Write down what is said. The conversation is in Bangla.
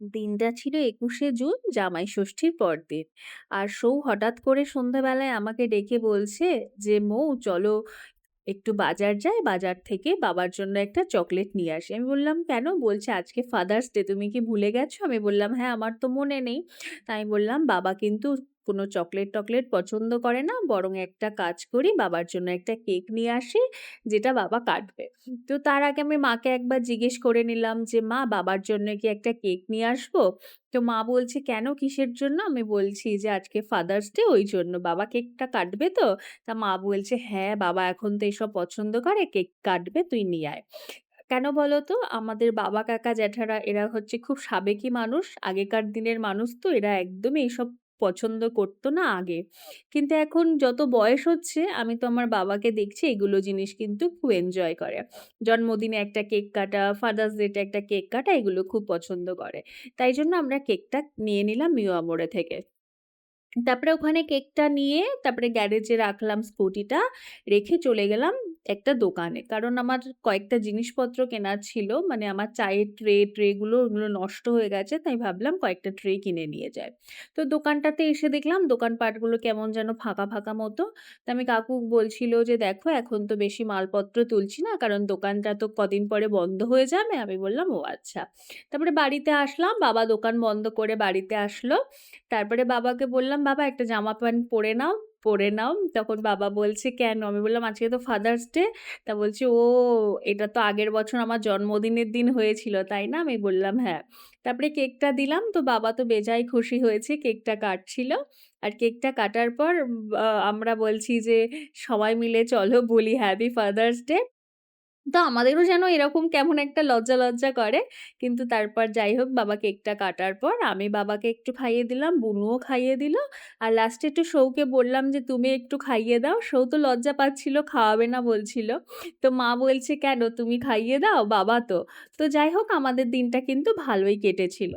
দিনটা ছিল ২১শে জুন, জামাই ষষ্ঠীর পরদিন। আর হঠাৎ করে সন্ধ্যাবেলায় আমাকে ডেকে বলছে যে, "মৌ চলো একটু বাজার যাই, বাজার থেকে বাবার জন্য একটা চকোলেট নিয়ে আসি।" আমি বললাম, "কেন?" বলছে, "আজকে ফাদার্স ডে, তুমি কি ভুলে গেছো?" আমি বললাম, "হ্যাঁ, আমার তো মনে নেই।" তাই আমি বললাম, "বাবা কিন্তু কোনো চকোলেট-টকলেট পছন্দ করে না। বরং একটা কাজ করি, বাবার জন্য একটা কেক নিয়ে আসি, যেটা বাবা কাটবে।" তো তার আগে আমি মাকে একবার জিজ্ঞেস করে নিলাম যে, "মা, বাবার জন্য কি একটা কেক নিয়ে আসবো?" তো মা বলছে, "কেন, কিসের জন্য?" আমি বলছি যে, "আজকে ফাদার্স ডে, ওইজন্য। বাবা কেকটা কাটবে তো?" তা মা বলছে, "হ্যাঁ, বাবা এখন তো এসব পছন্দ করে, কেক কাটবে, তুই নিয়ে আয়।" কেন বলো তো? আমাদের বাবা, কাকা, জ্যাঠারা এরা হচ্ছে খুব সাবেকি মানুষ। আগেকার দিনের মানুষ তো, এরা একদমই এসব পছন্দ করত না আগে। কিন্তু এখন যত বয়স হচ্ছে, আমি তো আমার বাবাকে দেখছি এগুলো জিনিস কিন্তু খুব এনজয় করে। জন্মদিনে একটা কেক কাটা, ফাদার্স ডে তে একটা কেক কাটা, এগুলো খুব পছন্দ করে। তাই জন্য আমরা কেকটা নিয়ে নিলাম মিয়া মোড়ে থেকে। তারপরে ওখানে কেকটা নিয়ে তারপরে গ্যারেজে রাখলাম স্কুটিটা। রেখে চলে গেলাম একটা দোকানে। কারণ আমার কয়েকটা জিনিসপত্র কেনার ছিল। মানে আমার চায়ের ট্রে গুলো ওগুলো নষ্ট হয়ে গেছে। তাই ভাবলাম কয়েকটা ট্রে কিনে নিয়ে যাই। তো দোকানটাতে এসে দেখলাম দোকানপাটগুলো কেমন যেন ফাঁকা, ফাঁকা মতো। তো আমি কাকু বলছিল যে, "দেখো এখন তো বেশি মালপত্র তুলছি না। কারণ দোকানটা তো কদিন পরে বন্ধ হয়ে যাবে।" আমি বললাম, "ও আচ্ছা।" তারপরে বাড়িতে আসলাম। বাবা দোকান বন্ধ করে বাড়িতে আসলো। তারপরে বাবাকে বললাম, "বাবা একটা জামা প্যান্ট পরে নাও, পরে নাও।" তখন বাবা বলছে, "কেন?" আমি বললাম, "আজকে তো ফাদার্স ডে।" তা বলছে, "ও, এটা তো আগের বছর আমার জন্মদিনের দিন হয়েছিল, তাই না?" আমি বললাম, "হ্যাঁ।" তারপরে কেকটা দিলাম, তো বাবা তো বেজায় খুশি হয়েছে, কেকটা কাটছিল। আর কেকটা কাটার পর আমরা বলছি যে, "সবাই মিলে চলো বলি হ্যাপি ফাদার্স ডে।" তো আমাদেরও যেন এরকম কেমন একটা লজ্জা, লজ্জা করে। কিন্তু তারপর যাই হোক, বাবা কেকটা কাটার পর আমি বাবাকে একটু খাইয়ে দিলাম, বুনুও খাইয়ে দিল। আর লাস্টে একটু সৌকে বললাম যে, "তুমি একটু খাইয়ে দাও।" সৌ তো লজ্জা পাচ্ছিল, খাওয়াবে না বলছিল। তো মা বলছে, "কেন, তুমি খাইয়ে দাও, বাবা তো।" তো যাই হোক, আমাদের দিনটা কিন্তু ভালোই কেটেছিল।